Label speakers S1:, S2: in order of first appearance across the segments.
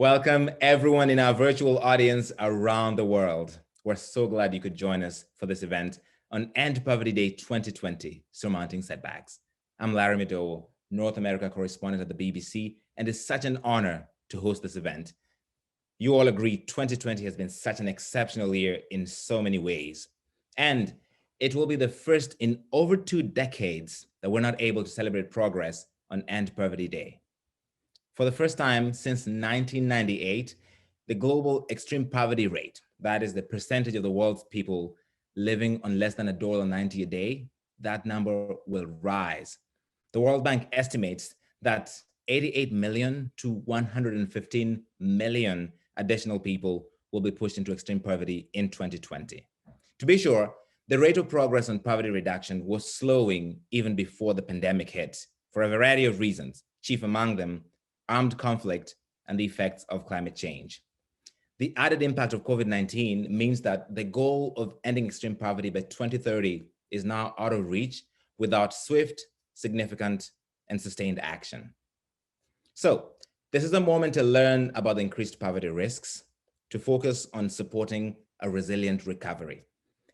S1: Welcome everyone in our virtual audience around the world. We're so glad you could join us for this event on End Poverty Day 2020, Surmounting Setbacks. I'm Larry Meadow, North America correspondent at the BBC, and it's such an honor to host this event. You all agree 2020 has been such an exceptional year in so many ways. And it will be the first in over 2 decades that we're not able to celebrate progress on End Poverty Day. For the first time since 1998, the global extreme poverty rate, that is the percentage of the world's people living on less than $1.90 a day, that number will rise. The World Bank estimates that 88 million to 115 million additional people will be pushed into extreme poverty in 2020. To be sure, the rate of progress on poverty reduction was slowing even before the pandemic hit for a variety of reasons, chief among them armed conflict and the effects of climate change. The added impact of COVID-19 means that the goal of ending extreme poverty by 2030 is now out of reach without swift, significant, and sustained action. So this is a moment to learn about the increased poverty risks, to focus on supporting a resilient recovery.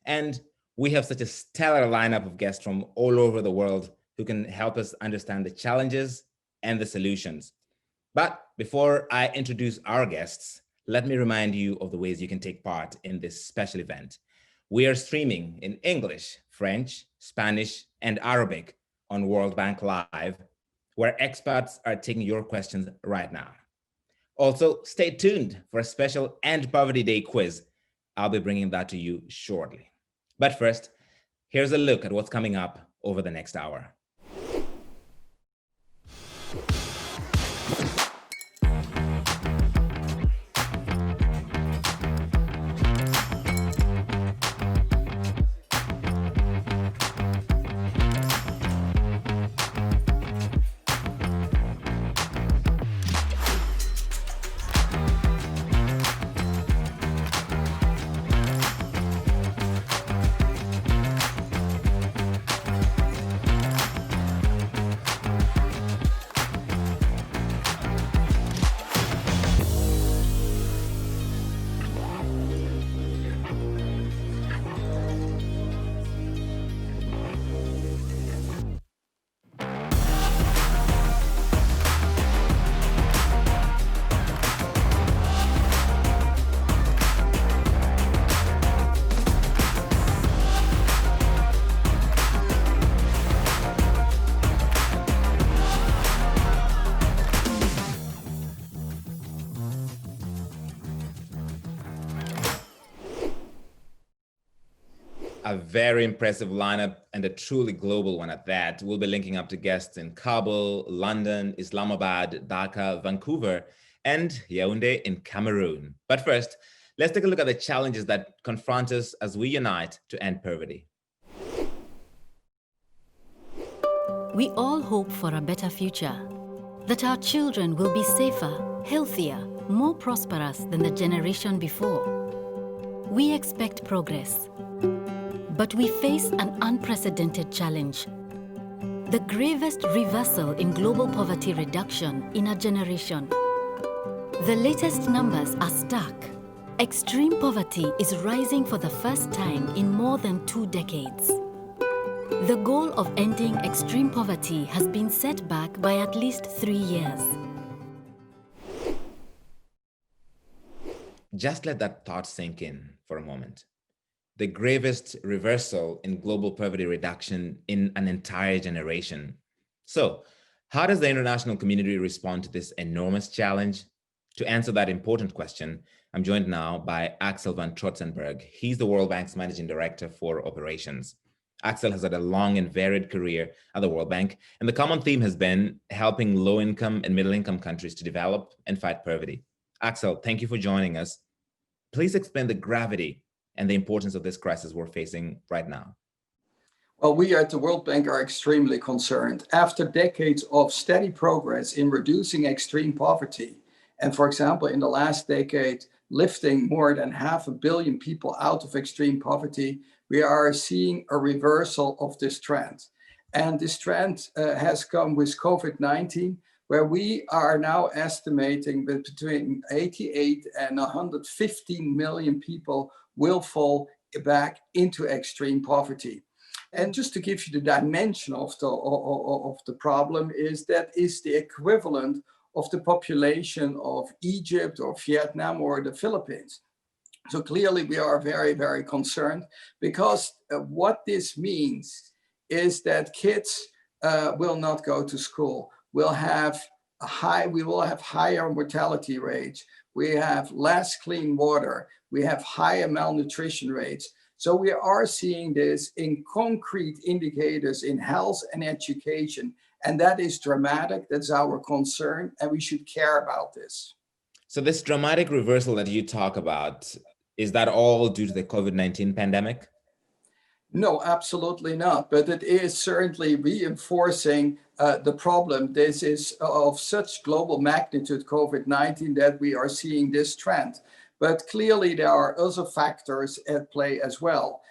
S1: And we have such a stellar lineup of guests from all over the world who can help us understand the challenges and the solutions. But before I introduce our guests, let me remind you of the ways you can take part in this special event. We are streaming in English, French, Spanish, and Arabic on World Bank Live, where experts are taking your questions right now. Also, stay tuned for a special End Poverty Day quiz. I'll be bringing that to you shortly. But first, here's a look at what's coming up over the next hour. A very impressive lineup and a truly global one at that. We'll be linking up to guests in Kabul, London, Islamabad, Dhaka, Vancouver, and Yaoundé in Cameroon. But first, let's take a look at the challenges that confront us as we unite to end poverty.
S2: We all hope for a better future, that our children will be safer, healthier, more prosperous than the generation before. We expect progress. But we face an unprecedented challenge. The gravest reversal in global poverty reduction in a generation. The latest numbers are stark. Extreme poverty is rising for the first time in more than 2 decades. The goal of ending extreme poverty has been set back by at least 3 years.
S1: Just let that thought sink in for a moment. The gravest reversal in global poverty reduction in an entire generation. So, how does the international community respond to this enormous challenge? To answer that important question, I'm joined now by Axel van Trotzenberg. He's the World Bank's Managing Director for Operations. Axel has had a long and varied career at the World Bank, and the common theme has been helping low-income and middle-income countries to develop and fight poverty. Axel, thank you for joining us. Please explain the gravity and the importance of this crisis we're facing right now.
S3: Well, we at the World Bank are extremely concerned. After decades of steady progress in reducing extreme poverty, and for example, in the last decade, lifting more than 500 million people out of extreme poverty, we are seeing a reversal of this trend. And this trend has come with COVID-19, where we are now estimating that between 88 and 115 million people will fall back into extreme poverty. And just to give you the dimension of the problem is the equivalent of the population of Egypt or Vietnam or the Philippines. So clearly we are very, very concerned, because what this means is that kids will not go to school. We will have higher mortality rates. We have less clean water. We have higher malnutrition rates. So we are seeing this in concrete indicators in health and education. And that is dramatic. That's our concern. And we should care about this.
S1: So this dramatic reversal that you talk about, is that all due to the COVID-19 pandemic?
S3: No, absolutely not. But it is certainly reinforcing the problem. This is of such global magnitude, COVID-19, that we are seeing this trend. But clearly there are other factors at play as well.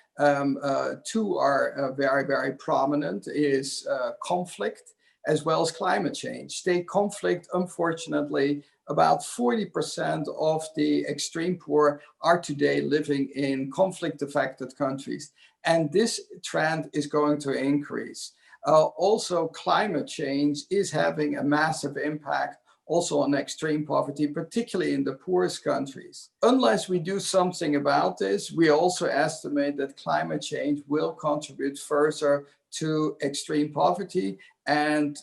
S3: Two are very, very prominent, is conflict as well as climate change. State conflict, unfortunately, about 40% of the extreme poor are today living in conflict-affected countries. And this trend is going to increase. Also, climate change is having a massive impact also on extreme poverty, particularly in the poorest countries. Unless we do something about this, we also estimate that climate change will contribute further to extreme poverty, and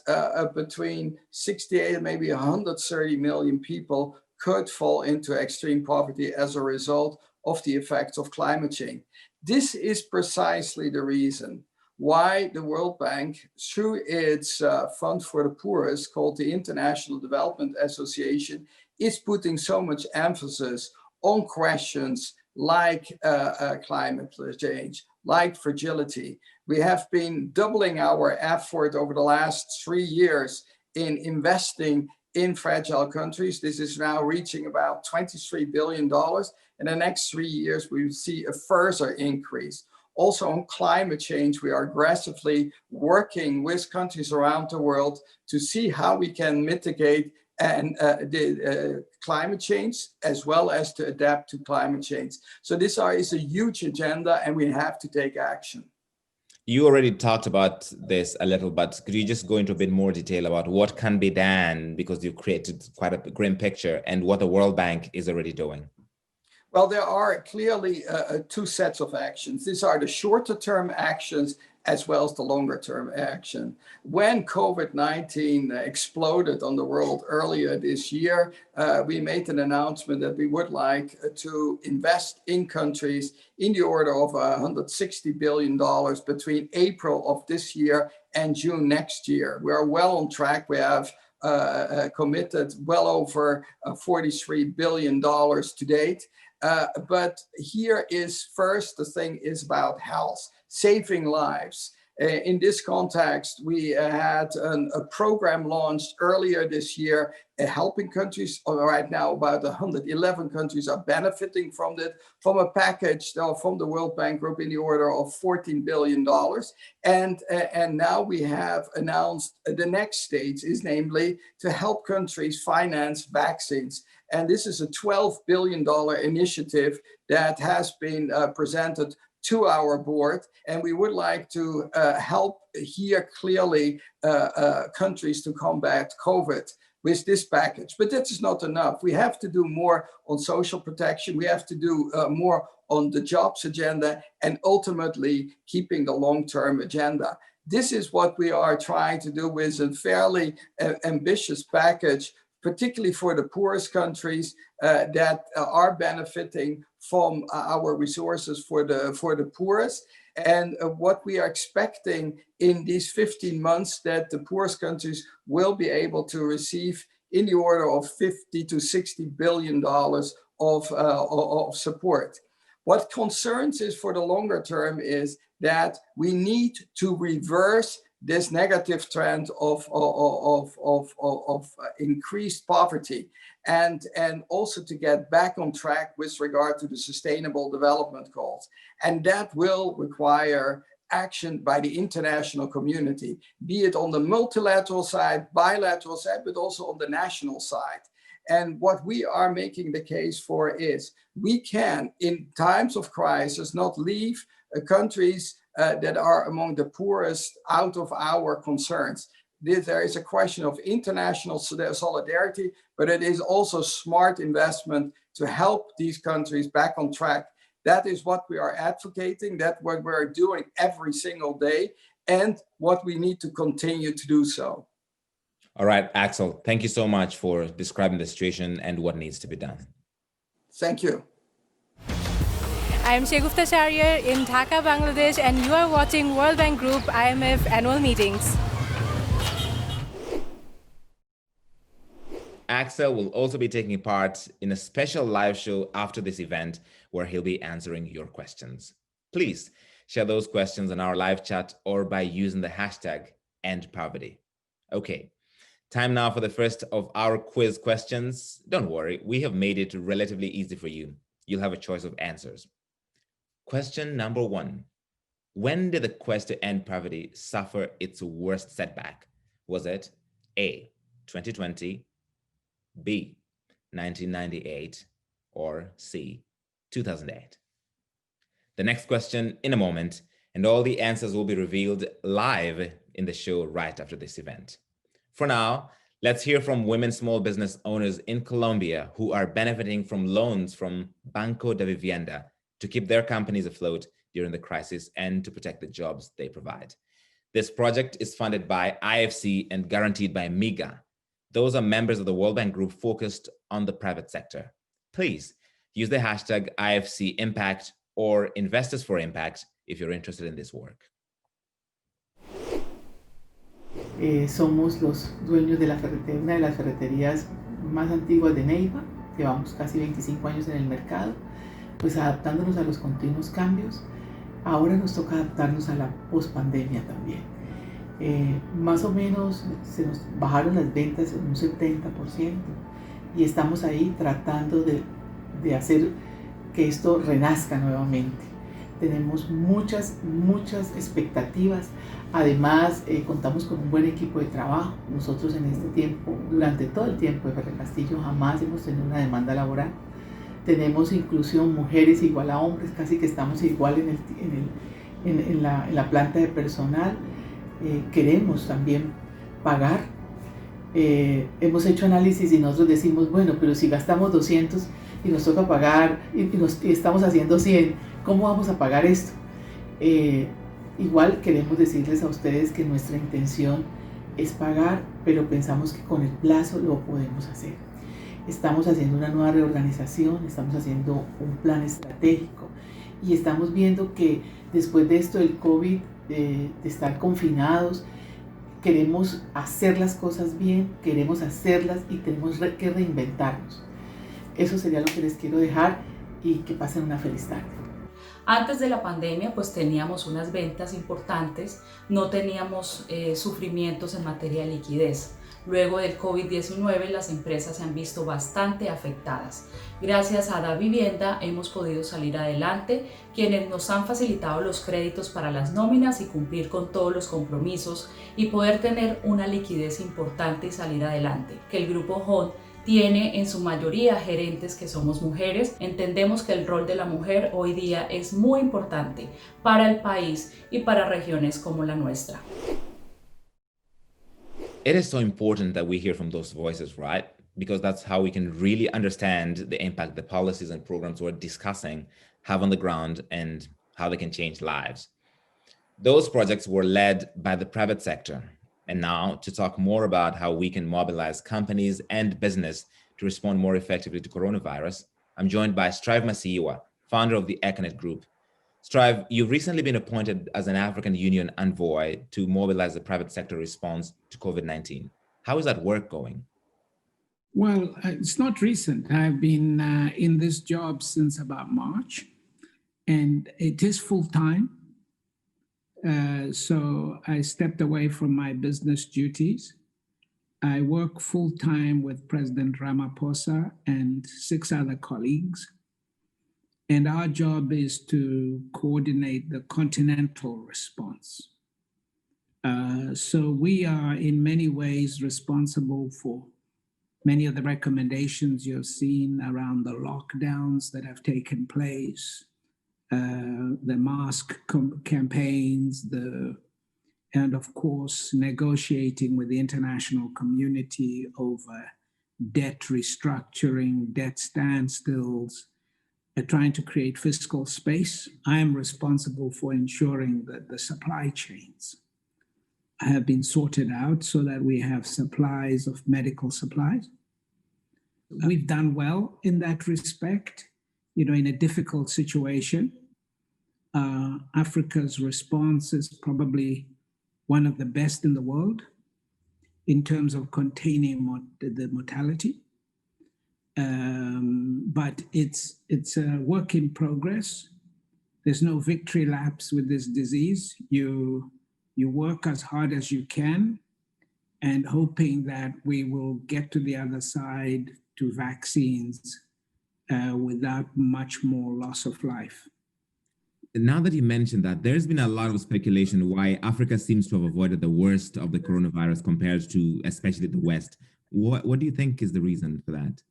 S3: between 68 and maybe 130 million people could fall into extreme poverty as a result of the effects of climate change. This is precisely the reason why the World Bank, through its Fund for the Poorest, called the International Development Association, is putting so much emphasis on questions like climate change, like fragility. We have been doubling our effort over the last 3 years in investing in fragile countries. This is now reaching about $23 billion. In the next 3 years, we will see a further increase. Also on climate change, we are aggressively working with countries around the world to see how we can mitigate climate change as well as to adapt to climate change. So this is a huge agenda, and we have to take action.
S1: You already talked about this a little, but could you just go into a bit more detail about what can be done, because you created quite a grim picture, and what the World Bank is already doing?
S3: Well, there are clearly two sets of actions. These are the shorter term actions as well as the longer term action. When COVID-19 exploded on the world earlier this year, we made an announcement that we would like to invest in countries in the order of $160 billion between April of this year and June next year. We are well on track. We have committed well over $43 billion to date. But here is first, the thing is about health, saving lives. In this context, we had a program launched earlier this year, helping countries. Right now, about 111 countries are benefiting from from a package from the World Bank Group in the order of $14 billion. And now we have announced the next stage is namely to help countries finance vaccines. And this is a $12 billion initiative that has been presented to our board. And we would like to help here clearly countries to combat COVID with this package. But that is not enough. We have to do more on social protection. We have to do more on the jobs agenda, and ultimately keeping the long-term agenda. This is what we are trying to do with a fairly ambitious package, particularly for the poorest countries that are benefiting from our resources for the poorest. And what we are expecting in these 15 months, that the poorest countries will be able to receive in the order of $50 to $60 billion of support. What concerns is for the longer term is that we need to reverse this negative trend of increased poverty, and also to get back on track with regard to the sustainable development goals. And that will require action by the international community, be it on the multilateral side, bilateral side, but also on the national side. And what we are making the case for is we can, in times of crisis, not leave countries that are among the poorest out of our concerns. There is a question of international solidarity, but it is also smart investment to help these countries back on track. That is what we are advocating, that's what we're doing every single day, and what we need to continue to do so.
S1: All right, Axel, thank you so much for describing the situation and what needs to be done.
S3: Thank you.
S4: I am Shegufta Shariar in Dhaka, Bangladesh, and you are watching World Bank Group IMF annual meetings.
S1: Axel will also be taking part in a special live show after this event where he'll be answering your questions. Please share those questions in our live chat or by using the hashtag #EndPoverty. Okay, time now for the first of our quiz questions. Don't worry, we have made it relatively easy for you. You'll have a choice of answers. Question number 1. When did the quest to end poverty suffer its worst setback? Was it A, 2020, B, 1998, or C, 2008? The next question in a moment, and all the answers will be revealed live in the show right after this event. For now, let's hear from women small business owners in Colombia who are benefiting from loans from Banco de Vivienda to keep their companies afloat during the crisis and to protect the jobs they provide. This project is funded by IFC and guaranteed by MIGA. Those are members of the World Bank Group focused on the private sector. Please use the hashtag IFC Impact or Investors for Impact if you're interested in this work.
S5: Somos los dueños de la ferretería, una de las ferreterías más antiguas de Neiva. Llevamos casi 25 años en el mercado, pues adaptándonos a los continuos cambios. Ahora nos toca adaptarnos a la pospandemia también. Más o menos se nos bajaron las ventas en un 70% y estamos ahí tratando de hacer que esto renazca nuevamente. Tenemos muchas expectativas. Además, contamos con un buen equipo de trabajo. Nosotros en este tiempo, durante todo el tiempo de Ferrecastillo, jamás hemos tenido una demanda laboral. Tenemos inclusión mujeres igual a hombres, casi que estamos igual en la planta de personal. Queremos también pagar. Hemos hecho análisis y nosotros decimos, bueno, pero si gastamos 200 y nos toca pagar y estamos haciendo 100, ¿cómo vamos a pagar esto? Igual queremos decirles a ustedes que nuestra intención es pagar, pero pensamos que con el plazo lo podemos hacer. Estamos haciendo una nueva reorganización, estamos haciendo un plan estratégico y estamos viendo que después de esto del COVID, de estar confinados, queremos hacer las cosas bien, queremos hacerlas y tenemos que reinventarnos. Eso sería lo que les quiero dejar y que pasen una feliz tarde.
S6: Antes de la pandemia pues teníamos unas ventas importantes, no teníamos sufrimientos en materia de liquidez. Luego del COVID-19 las empresas se han visto bastante afectadas. Gracias a Da Vivienda hemos podido salir adelante, quienes nos han facilitado los créditos para las nóminas y cumplir con todos los compromisos y poder tener una liquidez importante y salir adelante. Que el grupo HON tiene en su mayoría gerentes que somos mujeres. Entendemos que el rol de la mujer hoy día es muy importante para el país y para regiones como la nuestra.
S1: It is so important that we hear from those voices, right? Because that's how we can really understand the impact the policies and programs we're discussing have on the ground and how they can change lives. Those projects were led by the private sector. And now, to talk more about how we can mobilize companies and business to respond more effectively to coronavirus, I'm joined by Strive Masiyiwa, founder of the Econet Group. Strive, you've recently been appointed as an African Union envoy to mobilize the private sector response to COVID-19. How is that work going?
S7: Well, it's not recent. I've been in this job since about March, and it is full-time. So I stepped away from my business duties. I work full-time with President Ramaphosa and 6 other colleagues. And our job is to coordinate the continental response. So we are in many ways responsible for many of the recommendations you've seen around the lockdowns that have taken place, the mask campaigns, and of course, negotiating with the international community over debt restructuring, debt standstills, trying to create fiscal space. I am responsible for ensuring that the supply chains have been sorted out so that we have supplies of medical supplies. We've done well in that respect, in a difficult situation. Africa's response is probably one of the best in the world in terms of containing the mortality. But it's a work in progress. There's no victory laps with this disease. You work as hard as you can and hoping that we will get to the other side to vaccines without much more loss of life.
S1: Now that you mentioned that, there's been a lot of speculation why Africa seems to have avoided the worst of the coronavirus compared to especially the West. What do you think is the reason for that?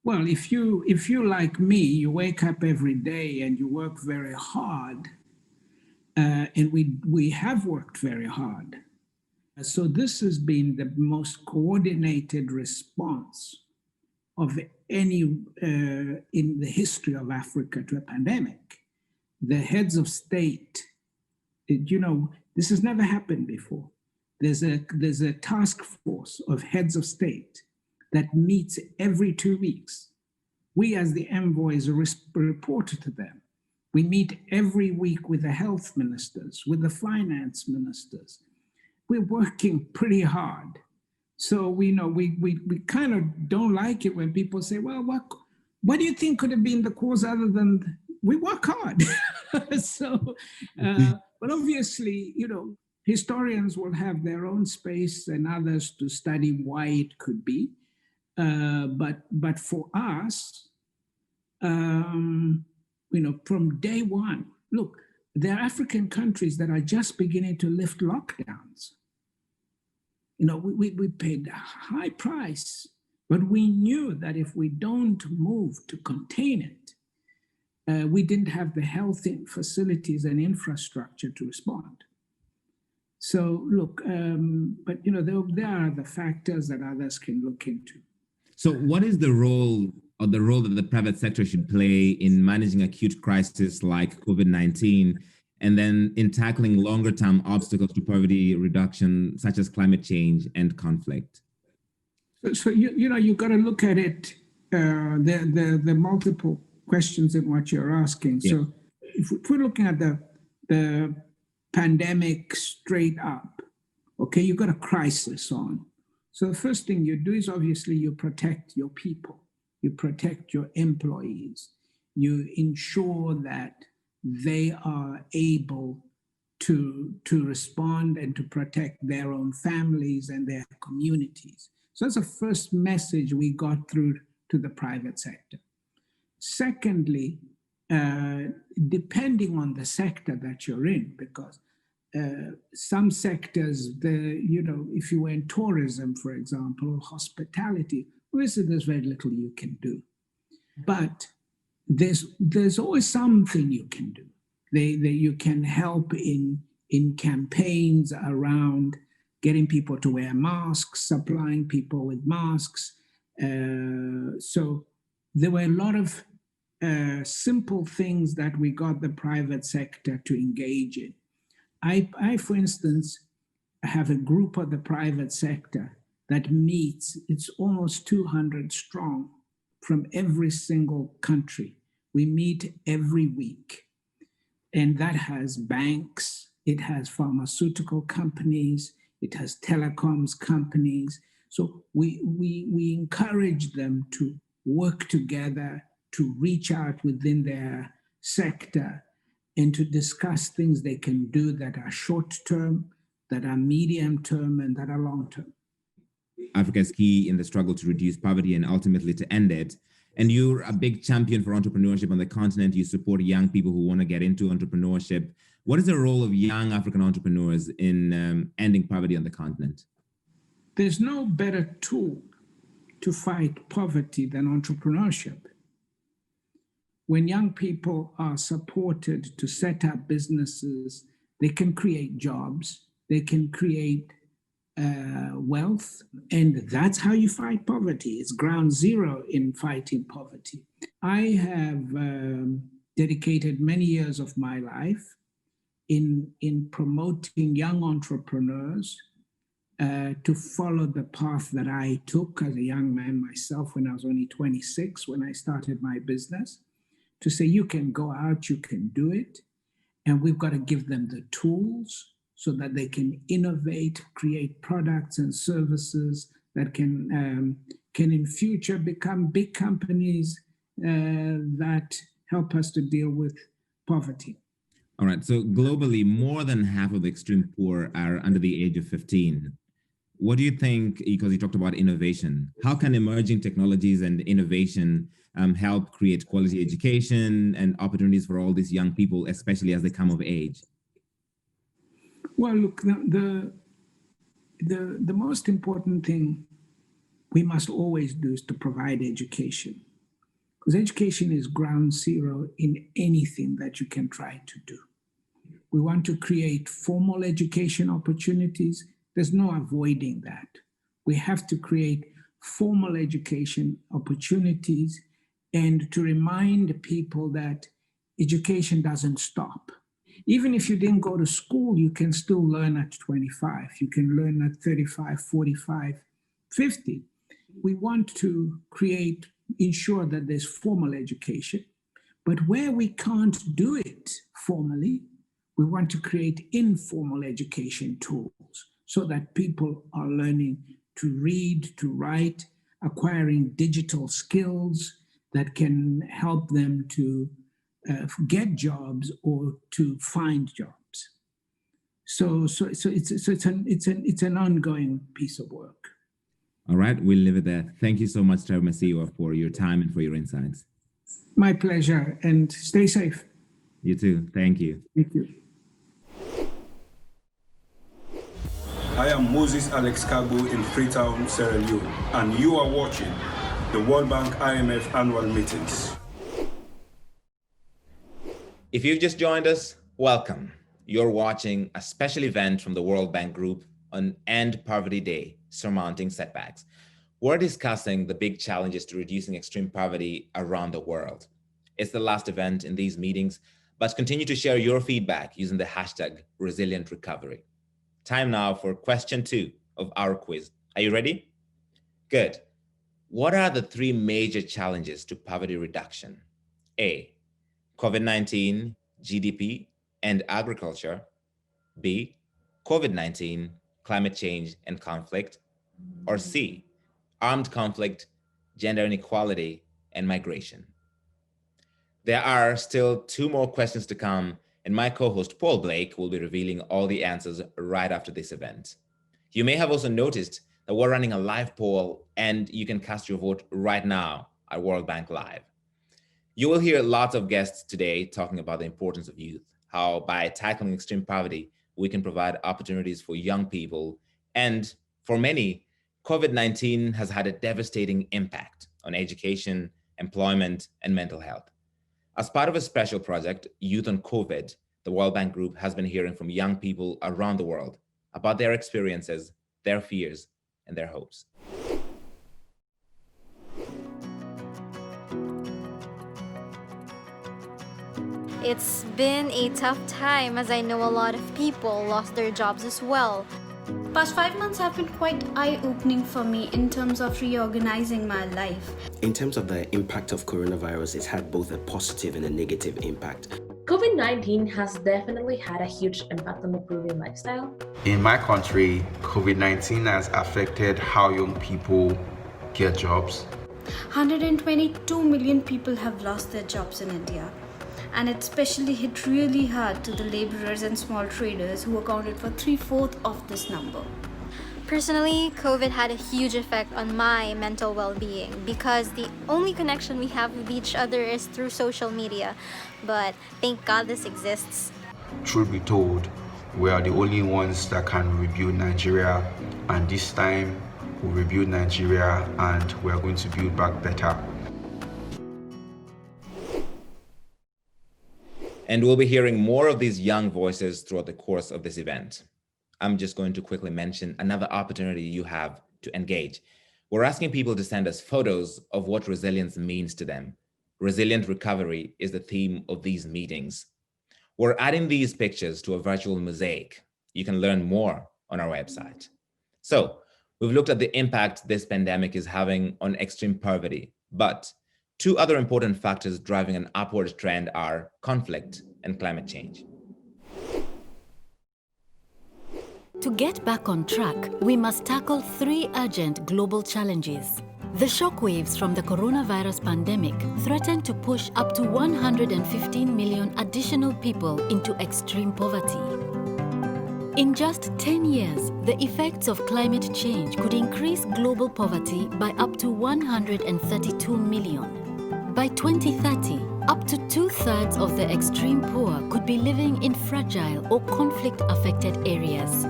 S7: Well, if you like me, you wake up every day and you work very hard, and we have worked very hard. So this has been the most coordinated response of any in the history of Africa to a pandemic. The heads of state, this has never happened before. There's a task force of heads of state that meets every 2 weeks. We as the envoys report to them. We meet every week with the health ministers, with the finance ministers. We're working pretty hard. So we kind of don't like it when people say, well, what do you think could have been the cause other than we work hard? But obviously, historians will have their own space and others to study why it could be. But for us, from day one, look, there are African countries that are just beginning to lift lockdowns. We paid a high price, but we knew that if we don't move to contain it, we didn't have the health facilities and infrastructure to respond. So look, but there are the factors that others can look into.
S1: So what is the role that the private sector should play in managing acute crisis like COVID-19, and then in tackling longer term obstacles to poverty reduction, such as climate change and conflict?
S7: So you've got to look at it, the multiple questions in what you're asking. Yeah. So if we're looking at the pandemic straight up, okay, you've got a crisis on. So the first thing you do is obviously you protect your people, you protect your employees, you ensure that they are able to respond and to protect their own families and their communities. So that's the first message we got through to the private sector. Secondly, depending on the sector that you're in, because some sectors, if you were in tourism, for example, or hospitality, obviously there's very little you can do. But there's always something you can do. You can help in campaigns around getting people to wear masks, supplying people with masks. So there were a lot of simple things that we got the private sector to engage in. I, for instance, have a group of the private sector that meets, it's almost 200 strong from every single country. We meet every week. And that has banks, it has pharmaceutical companies, it has telecoms companies. So we encourage them to work together, to reach out within their sector and to discuss things they can do that are short-term, that are medium-term, and that are long-term.
S1: Africa is key in the struggle to reduce poverty and ultimately to end it. And you're a big champion for entrepreneurship on the continent. You support young people who want to get into entrepreneurship. What is the role of young African entrepreneurs in ending poverty on the continent?
S7: There's no better tool to fight poverty than entrepreneurship. When young people are supported to set up businesses, they can create jobs, they can create wealth, and that's how you fight poverty. It's ground zero in fighting poverty. I have dedicated many years of my life in promoting young entrepreneurs to follow the path that I took as a young man myself when I was only 26, when I started my business, to say you can go out, you can do it, and we've got to give them the tools so that they can innovate, create products and services that can in future become big companies that help us to deal with poverty.
S1: All right, so globally, more than half of the extreme poor are under the age of 15. What do you think, because you talked about innovation, how can emerging technologies and innovation help create quality education and opportunities for all these young people, especially as they come of age?
S7: Well, look, the most important thing we must always do is to provide education, because education is ground zero in anything that you can try to do. We want to create formal education opportunities. There's no avoiding that. We have to create formal education opportunities and to remind people that education doesn't stop. Even if you didn't go to school, you can still learn at 25. You can learn at 35, 45, 50. We want to ensure that there's formal education, but where we can't do it formally, we want to create informal education tools so that people are learning to read, to write, acquiring digital skills that can help them to get jobs or to find jobs. So it's an ongoing piece of work.
S1: All right, we'll leave it there. Thank you so much, Trevor Masiwa, for your time and for your insights.
S7: My pleasure, and stay safe.
S1: You too. Thank you.
S7: Thank you.
S8: I am Moses Alex Kagu in Freetown, Sierra Leone, and you are watching the World Bank IMF annual meetings.
S1: If you've just joined us, welcome. You're watching a special event from the World Bank Group on End Poverty Day, Surmounting Setbacks. We're discussing the big challenges to reducing extreme poverty around the world. It's the last event in these meetings, but continue to share your feedback using the hashtag #ResilientRecovery. Time now for question 2 of our quiz. Are you ready? Good. What are the 3 major challenges to poverty reduction? A, COVID-19, GDP, and agriculture. B, COVID-19, climate change and conflict. Or C, armed conflict, gender inequality, and migration. There are still 2 more questions to come, and my co-host Paul Blake will be revealing all the answers right after this event. You may have also noticed that we're running a live poll, and you can cast your vote right now at World Bank Live. You will hear lots of guests today talking about the importance of youth, how by tackling extreme poverty, we can provide opportunities for young people. And for many, COVID-19 has had a devastating impact on education, employment, and mental health. As part of a special project, Youth on COVID, the World Bank Group has been hearing from young people around the world about their experiences, their fears, and their hopes.
S9: It's been a tough time, as I know a lot of people lost their jobs as well.
S10: Past 5 months have been quite eye-opening for me in terms of reorganizing my life.
S11: In terms of the impact of coronavirus, it's had both a positive and a negative impact.
S12: COVID-19 has definitely had a huge impact on the Peruvian lifestyle.
S13: In my country, COVID-19 has affected how young people get jobs.
S10: 122 million people have lost their jobs in India. And it especially hit really hard to the laborers and small traders who accounted for 3/4 of this number.
S9: Personally, COVID had a huge effect on my mental well-being because the only connection we have with each other is through social media. But thank God this exists.
S13: Truth be told, we are the only ones that can rebuild Nigeria, and this time we'll rebuild Nigeria and we are going to build back better.
S1: And we'll be hearing more of these young voices throughout the course of this event. I'm just going to quickly mention another opportunity you have to engage. We're asking people to send us photos of what resilience means to them. Resilient recovery is the theme of these meetings. We're adding these pictures to a virtual mosaic. You can learn more on our website. So we've looked at the impact this pandemic is having on extreme poverty, but two other important factors driving an upward trend are conflict and climate change.
S2: To get back on track, we must tackle three urgent global challenges. The shockwaves from the coronavirus pandemic threaten to push up to 115 million additional people into extreme poverty. In just 10 years, the effects of climate change could increase global poverty by up to 132 million. By 2030, up to 2/3 of the extreme poor could be living in fragile or conflict-affected areas.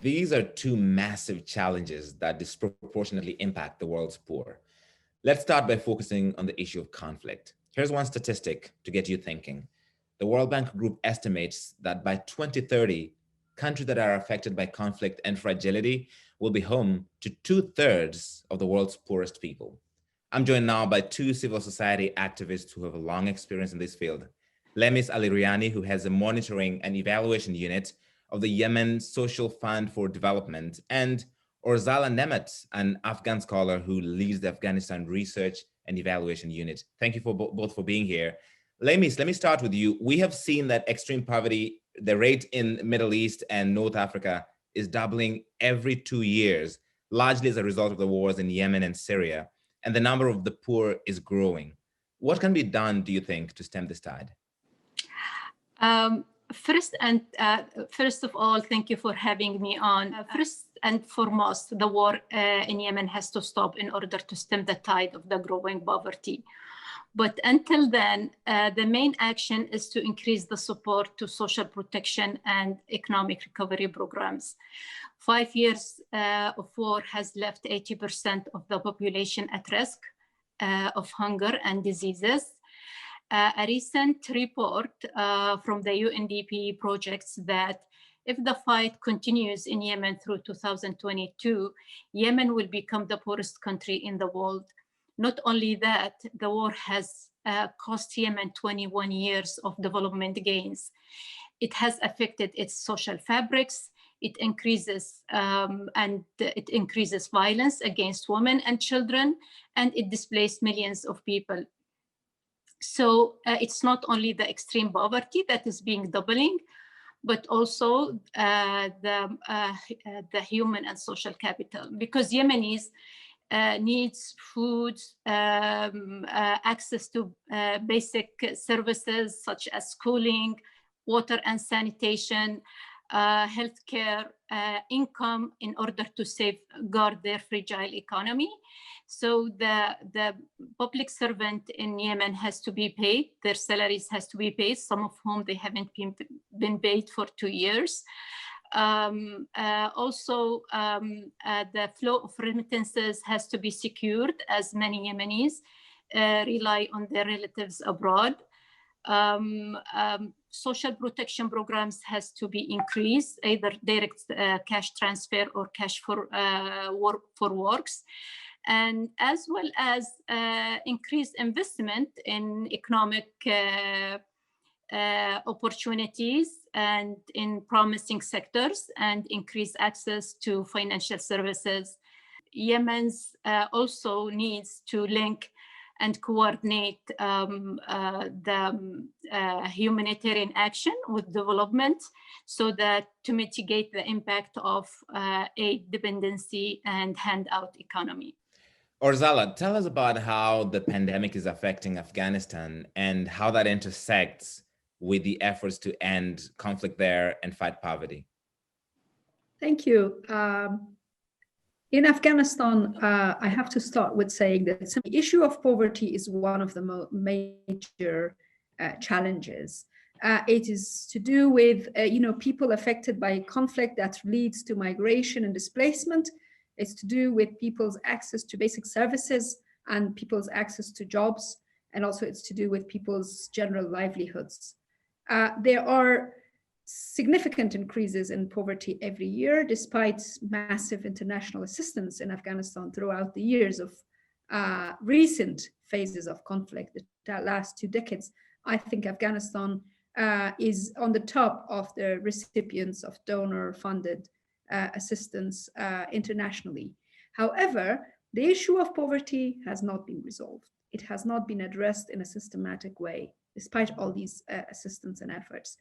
S1: These are two massive challenges that disproportionately impact the world's poor. Let's start by focusing on the issue of conflict. Here's one statistic to get you thinking. The World Bank Group estimates that by 2030, countries that are affected by conflict and fragility will be home to 2/3 of the world's poorest people. I'm joined now by two civil society activists who have a long experience in this field. Lemis Aliriani, who has a monitoring and evaluation unit of the Yemen Social Fund for Development, and Orzala Nemet, an Afghan scholar who leads the Afghanistan Research and Evaluation Unit. Thank you for both for being here. Lemis, let me start with you. We have seen that extreme poverty, the rate in Middle East and North Africa is doubling every 2 years, largely as a result of the wars in Yemen and Syria, and the number of the poor is growing. What can be done, do you think, to stem this tide?
S14: First of all, thank you for having me on. First and foremost, the war in Yemen has to stop in order to stem the tide of the growing poverty. But until then, the main action is to increase the support to social protection and economic recovery programs. 5 years of war has left 80% of the population at risk of hunger and diseases. A recent report from the UNDP projects that if the fight continues in Yemen through 2022, Yemen will become the poorest country in the world. Not only that, the war has cost Yemen 21 years of development gains. It has affected its social fabrics. It increases violence against women and children, and it displaced millions of people. So it's not only the extreme poverty that is being doubling, but also the human and social capital, because Yemenis needs food, access to basic services such as schooling, water and sanitation, healthcare, income in order to safeguard their fragile economy. So the public servant in Yemen has to be paid, their salaries has to be paid, some of whom they haven't been paid for 2 years. Also, the flow of remittances has to be secured, as many Yemenis rely on their relatives abroad. Social protection programs has to be increased, either direct cash transfer or cash for works, and as well as increased investment in economic opportunities and in promising sectors, and increase access to financial services. Yemen's also needs to link and coordinate the humanitarian action with development, so that to mitigate the impact of aid dependency and handout economy.
S1: Orzala, tell us about how the pandemic is affecting Afghanistan and how that intersects with the efforts to end conflict there and fight poverty?
S15: Thank you. In Afghanistan, I have to start with saying that the issue of poverty is one of the major challenges. It is to do with people affected by conflict that leads to migration and displacement. It's to do with people's access to basic services and people's access to jobs, and also it's to do with people's general livelihoods. There are significant increases in poverty every year, despite massive international assistance in Afghanistan throughout the years of recent phases of conflict, the last 2 decades. I think Afghanistan is on the top of the recipients of donor-funded assistance internationally. However, the issue of poverty has not been resolved. It has not been addressed in a systematic way, despite all these assistance and efforts.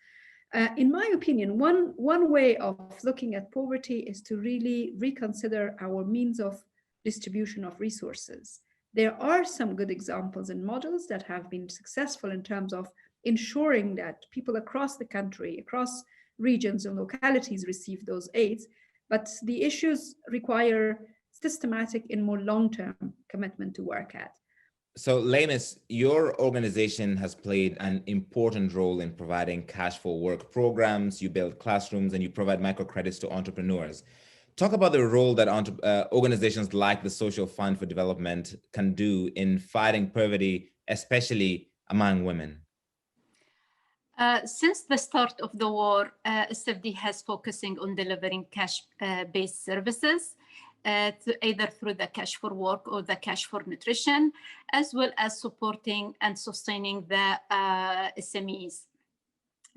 S15: In my opinion, one way of looking at poverty is to really reconsider our means of distribution of resources. There are some good examples and models that have been successful in terms of ensuring that people across the country, across regions and localities receive those aids, but the issues require systematic and more long-term commitment to work at.
S1: So Lamis, your organization has played an important role in providing cash for work programs. You build classrooms and you provide microcredits to entrepreneurs. Talk about the role that organizations like the Social Fund for Development can do in fighting poverty, especially among women.
S14: Since the start of the war, SFD has focusing on delivering cash-based services, either through the cash for work or the cash for nutrition, as well as supporting and sustaining the SMEs.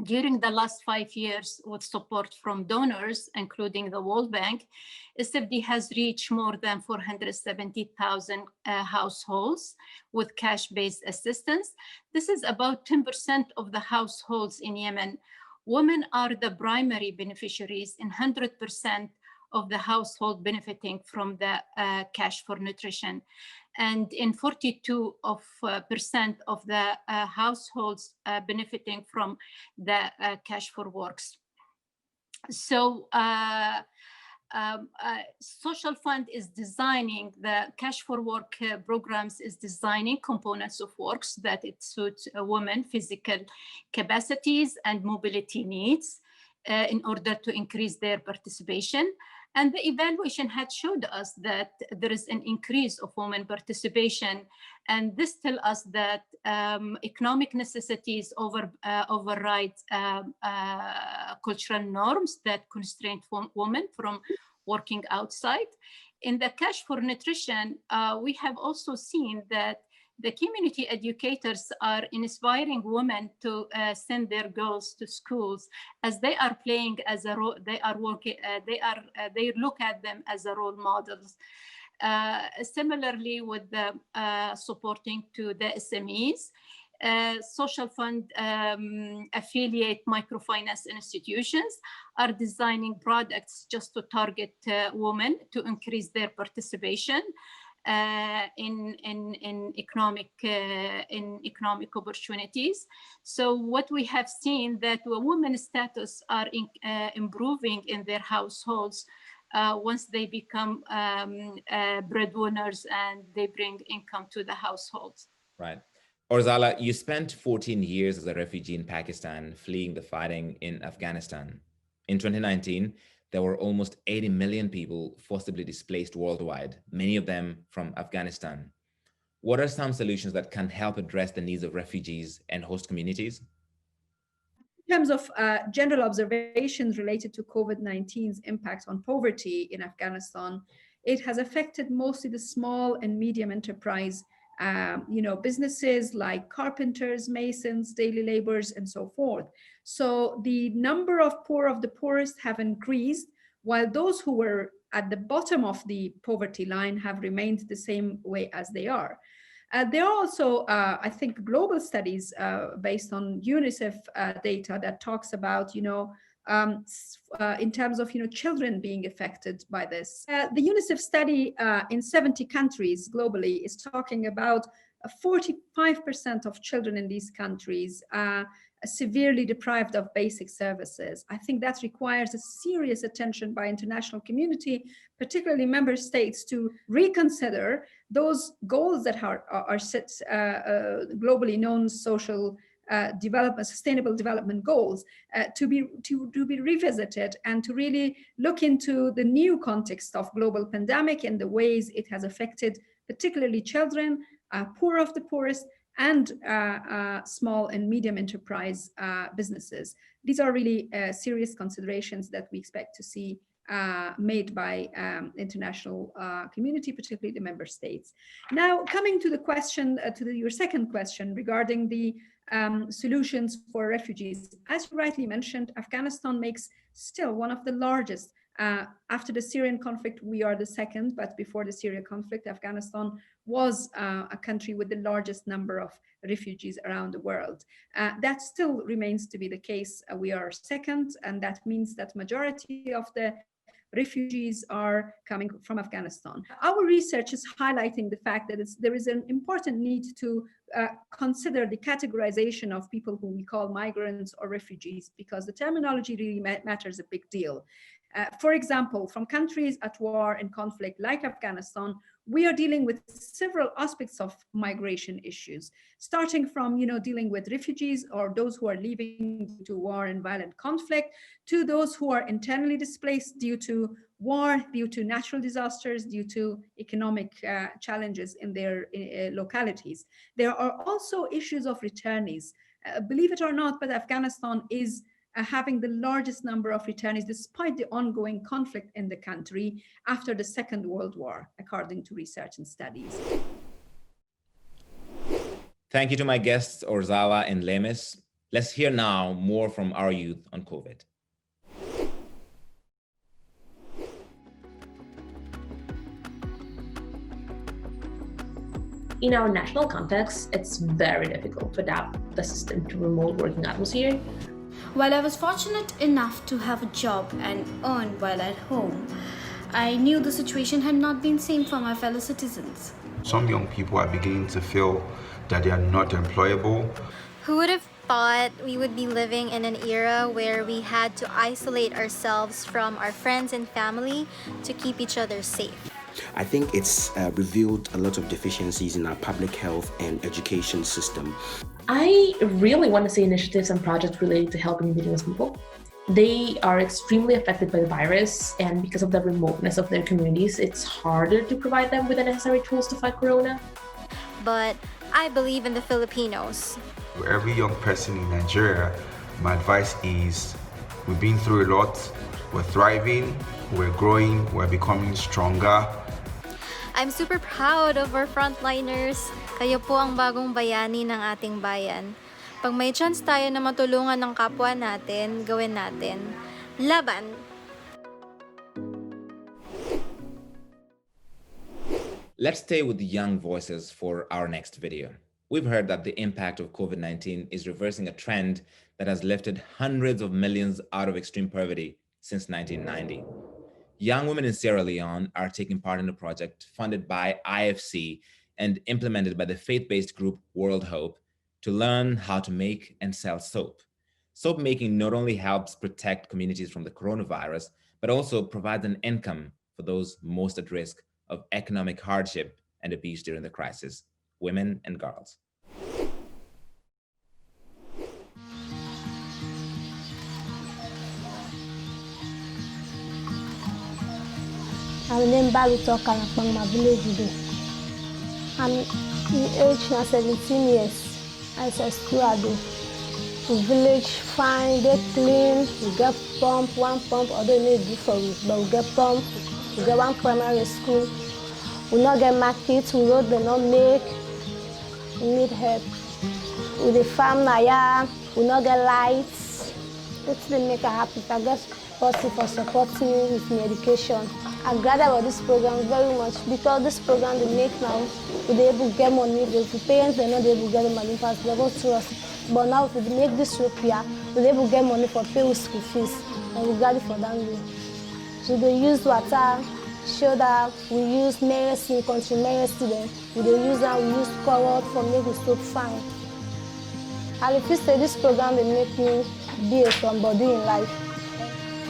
S14: During the last 5 years, with support from donors, including the World Bank, SFD has reached more than 470,000 households with cash-based assistance. This is about 10% of the households in Yemen. Women are the primary beneficiaries in 100% of the household benefiting from the cash for nutrition. And in 42% of the households benefiting from the cash for works. So Social Fund is designing the cash for work programs, is designing components of works that it suits women physical capacities and mobility needs in order to increase their participation. And the evaluation had showed us that there is an increase of women participation. And this tells us that economic necessities override cultural norms that constrain women from working outside. In the cash for nutrition, we have also seen that the community educators are inspiring women to send their girls to schools, as they are playing as a role. They are working. They look at them as a role models. Similarly, with the supporting to the SMEs, Social Fund affiliate microfinance institutions are designing products just to target women to increase their participation in economic opportunities. So what we have seen that women's status are improving in their households once they become breadwinners and they bring income to the households.
S1: Right. Orzala, you spent 14 years as a refugee in Pakistan, fleeing the fighting in Afghanistan. In 2019, there were almost 80 million people forcibly displaced worldwide, many of them from Afghanistan. What are some solutions that can help address the needs of refugees and host communities?
S15: In terms of general observations related to COVID-19's impact on poverty in Afghanistan, it has affected mostly the small and medium enterprise businesses like carpenters, masons, daily laborers, and so forth. So the number of poor of the poorest have increased, while those who were at the bottom of the poverty line have remained the same way as they are. There are also, I think, global studies based on UNICEF data that talks about, in terms of children being affected by this. The UNICEF study in 70 countries globally is talking about 45% of children in these countries severely deprived of basic services. I think that requires a serious attention by international community, particularly member states, to reconsider those goals that are set, globally known social development, sustainable development goals, to be revisited and to really look into the new context of global pandemic and the ways it has affected particularly children, poor of the poorest, and small and medium enterprise businesses. These are really serious considerations that we expect to see made by international community, particularly the member states. Now, coming to the question, your second question regarding the solutions for refugees. As you rightly mentioned, Afghanistan makes still one of the largest. After the Syrian conflict, we are the second, but before the Syrian conflict, Afghanistan was a country with the largest number of refugees around the world. That still remains to be the case. We are second, and that means that majority of the refugees are coming from Afghanistan. Our research is highlighting the fact that there is an important need to consider the categorization of people who we call migrants or refugees, because the terminology really matters a big deal. For example, from countries at war and conflict like Afghanistan, we are dealing with several aspects of migration issues, starting from dealing with refugees or those who are leaving due to war and violent conflict, to those who are internally displaced due to war, due to natural disasters, due to economic challenges in their localities. There are also issues of returnees. Believe it or not, but Afghanistan is having the largest number of returnees despite the ongoing conflict in the country after the Second World War, according to research and studies.
S1: Thank you to my guests, Orzawa and Lemis. Let's hear now more from our youth on COVID.
S12: In our national context, it's very difficult to adapt the system to remote working atmosphere.
S10: While I was fortunate enough to have a job and earn while at home, I knew the situation had not been same for my fellow citizens.
S13: Some young people are beginning to feel that they are not employable.
S9: Who would have thought we would be living in an era where we had to isolate ourselves from our friends and family to keep each other safe?
S11: I think it's revealed a lot of deficiencies in our public health and education system.
S12: I really want to see initiatives and projects related to helping indigenous people. They are extremely affected by the virus, and because of the remoteness of their communities, it's harder to provide them with the necessary tools to fight corona.
S9: But I believe in the Filipinos.
S13: For every young person in Nigeria, my advice is we've been through a lot, we're thriving, we're growing, we're becoming stronger.
S9: I'm super proud of our frontliners. Kayo po ang bagong bayani ng ating bayan. Pag may chance tayo na matulungan ng kapwa natin, gawin natin. Laban!
S1: Let's stay with the young voices for our next video. We've heard that the impact of COVID-19 is reversing a trend that has lifted hundreds of millions out of extreme poverty since 1990. Young women in Sierra Leone are taking part in a project funded by IFC and implemented by the faith-based group World Hope to learn how to make and sell soap. Soap making not only helps protect communities from the coronavirus, but also provides an income for those most at risk of economic hardship and abuse during the crisis, women and girls.
S16: I'm named Baluto Kalapang, my village today. I'm in age now 17 years. I say school I do. The village fine, they clean, we get pump, one pump, although it need different, but we get pump, we get one primary school. We not get market, we road they not make, we need help. With the farm now, we not get lights. It's the make a happy. I guess person for supporting me with my education. I'm glad about this program very much because this program they make now, we're able to get money. The parents they're not able to get the money fast, they go to us. But now if we make this rope here, we're able to get money for pay with school fees, and we're glad for that way. So they use water, shoulder, we use medicine, country medicine. We don't use that, we use coral for make the soap fine. And if you say this program will make me be a somebody in life.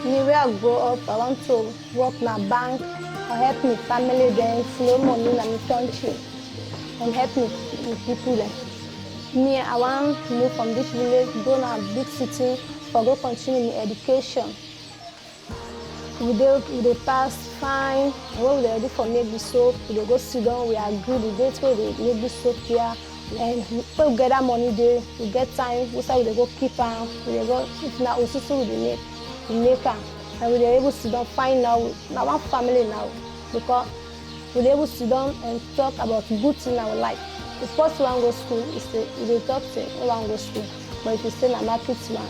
S16: Me, where I grow up, I want to work in a bank or help my family then flow money in my country and help me with people then. Me, I want to move from this village, go to a big city for go continue my education. We dey pass fine, and when we dey ready for make the soap, we dey go sit down, we agree the date wey we dey make the soap here, and when we get that money there, we get time, we say we dey go keep am, we dey go, if na osusu we dey make am, and we dey able to sit down find now, na one family now, because we dey able to sit down and talk about good thing in our life. If first one go school, we dey talk say we wan go school, but if you say na market one,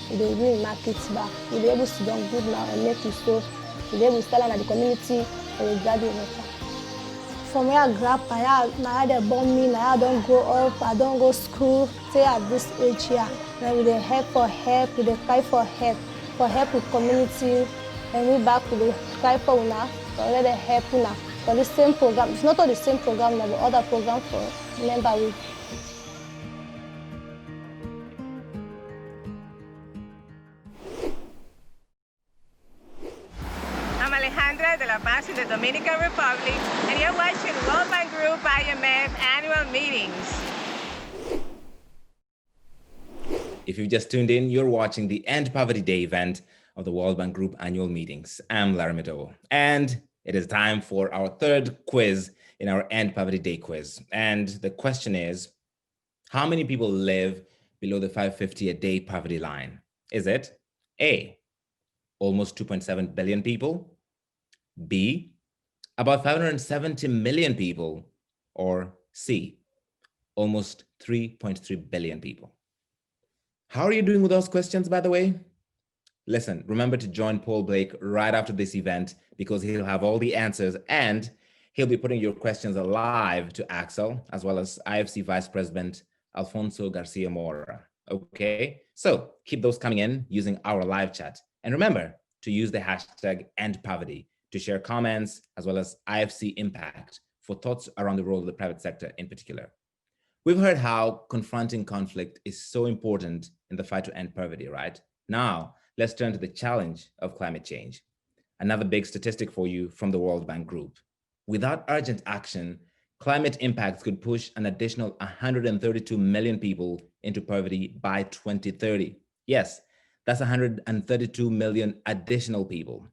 S16: we dey do market back. We dey able to sit down good now and make it so. We dey able to tell am at the community and we graduate better. From where I grew up, na they born me, na I don't grow up, I don't go school, stay at this age here. Then we dey help, we dey cry for help with community, and we back we dey cry for una, to let them help una. For the same program, it's not all the same program now, but other program for member with.
S17: De La Paz in the Dominican Republic, and you're watching World Bank Group IMF annual meetings.
S1: If you've just tuned in, you're watching the End Poverty Day event of the World Bank Group annual meetings. I'm Larry Mitto, and it is time for our third quiz in our End Poverty Day quiz. And the question is, how many people live below the $5.50 a day poverty line? Is it A, almost 2.7 billion people? B, about 570 million people, or C, almost 3.3 billion people? How are you doing with those questions, by the way? Listen, remember to join Paul Blake right after this event because he'll have all the answers and he'll be putting your questions live to Axel, as well as IFC Vice President Alfonso Garcia Mora. Okay, so keep those coming in using our live chat. And remember to use the hashtag #EndPoverty to share comments, as well as IFC Impact for thoughts around the role of the private sector in particular. We've heard how confronting conflict is so important in the fight to end poverty, right? Now, let's turn to the challenge of climate change. Another big statistic for you from the World Bank Group. Without urgent action, climate impacts could push an additional 132 million people into poverty by 2030. Yes, that's 132 million additional people.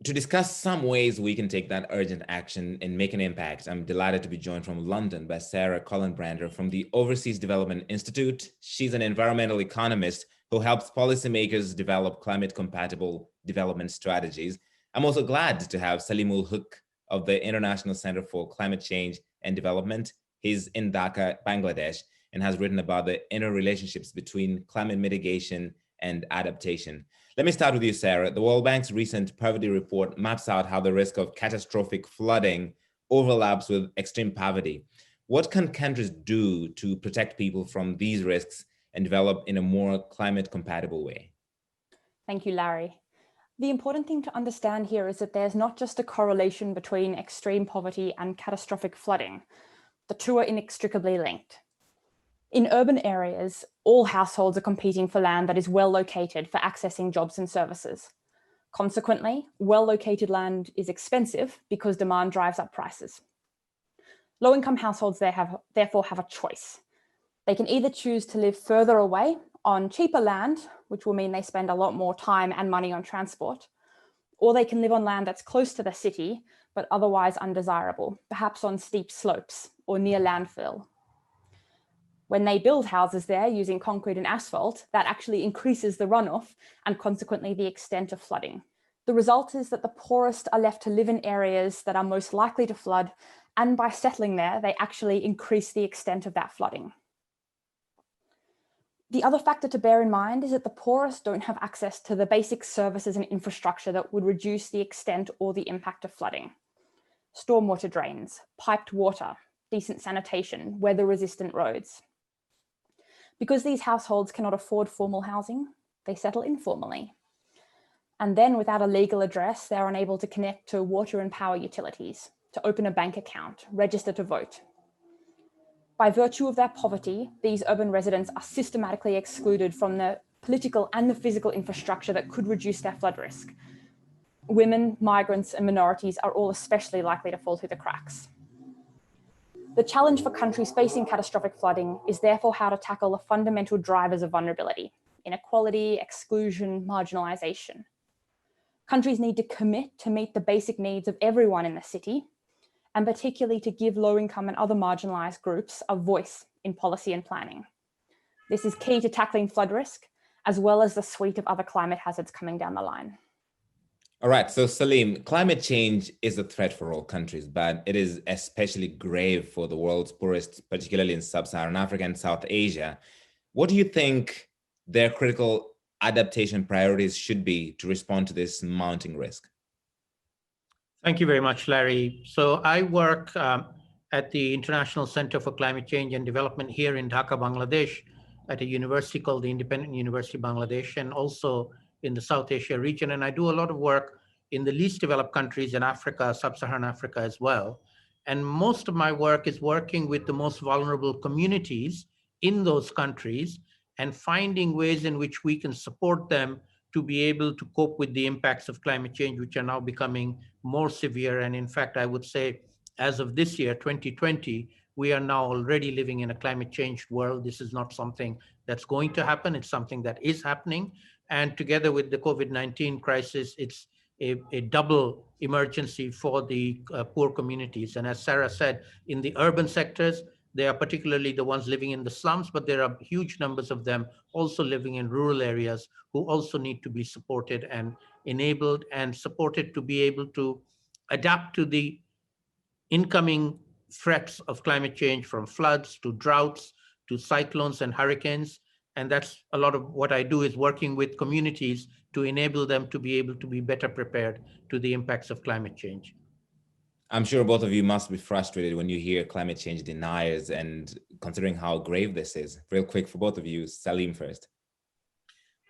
S1: To discuss some ways we can take that urgent action and make an impact, I'm delighted to be joined from London by Sarah Collenbrander from the Overseas Development Institute. She's an environmental economist who helps policymakers develop climate-compatible development strategies. I'm also glad to have Salimul Huq of the International Center for Climate Change and Development. He's in Dhaka, Bangladesh, and has written about the interrelationships between climate mitigation and adaptation. Let me start with you, Sarah. The World Bank's recent poverty report maps out how the risk of catastrophic flooding overlaps with extreme poverty. What can countries do to protect people from these risks and develop in a more climate-compatible way?
S18: Thank you, Larry. The important thing to understand here is that there's not just a correlation between extreme poverty and catastrophic flooding. The two are inextricably linked. In urban areas, all households are competing for land that is well located for accessing jobs and services. Consequently, well-located land is expensive because demand drives up prices. Low-income households therefore have a choice. They can either choose to live further away on cheaper land, which will mean they spend a lot more time and money on transport, or they can live on land that's close to the city, but otherwise undesirable, perhaps on steep slopes or near landfill. When they build houses there using concrete and asphalt, that actually increases the runoff and consequently the extent of flooding. The result is that the poorest are left to live in areas that are most likely to flood, and by settling there, they actually increase the extent of that flooding. The other factor to bear in mind is that the poorest don't have access to the basic services and infrastructure that would reduce the extent or the impact of flooding. Stormwater drains, piped water, decent sanitation, weather-resistant roads. Because these households cannot afford formal housing, they settle informally. And then without a legal address, they're unable to connect to water and power utilities, to open a bank account, register to vote. By virtue of their poverty, these urban residents are systematically excluded from the political and the physical infrastructure that could reduce their flood risk. Women, migrants, and minorities are all especially likely to fall through the cracks. The challenge for countries facing catastrophic flooding is therefore how to tackle the fundamental drivers of vulnerability: inequality, exclusion, marginalization. Countries need to commit to meet the basic needs of everyone in the city, and particularly to give low-income and other marginalized groups a voice in policy and planning. This is key to tackling flood risk, as well as the suite of other climate hazards coming down the line.
S1: All right, so Salim, climate change is a threat for all countries, but it is especially grave for the world's poorest, particularly in sub-Saharan Africa and South Asia. What do you think their critical adaptation priorities should be to respond to this mounting risk?
S19: Thank you very much, Larry. So I work at the International Center for Climate Change and Development here in Dhaka, Bangladesh, at a university called the Independent University of Bangladesh, and also in the South Asia region. And I do a lot of work in the least developed countries in Africa, sub-Saharan Africa as well. And most of my work is working with the most vulnerable communities in those countries and finding ways in which we can support them to be able to cope with the impacts of climate change, which are now becoming more severe. And in fact, I would say as of this year, 2020, we are now already living in a climate changed world. This is not something that's going to happen. It's something that is happening. And together with the COVID-19 crisis, it's a double emergency for the poor communities. And as Sarah said, in the urban sectors, they are particularly the ones living in the slums, but there are huge numbers of them also living in rural areas who also need to be supported and enabled and supported to be able to adapt to the incoming threats of climate change, from floods to droughts to cyclones and hurricanes. And that's a lot of what I do, is working with communities to enable them to be able to be better prepared to the impacts of climate change.
S1: I'm sure both of you must be frustrated when you hear climate change deniers, and considering how grave this is. Real quick for both of you, Salim first.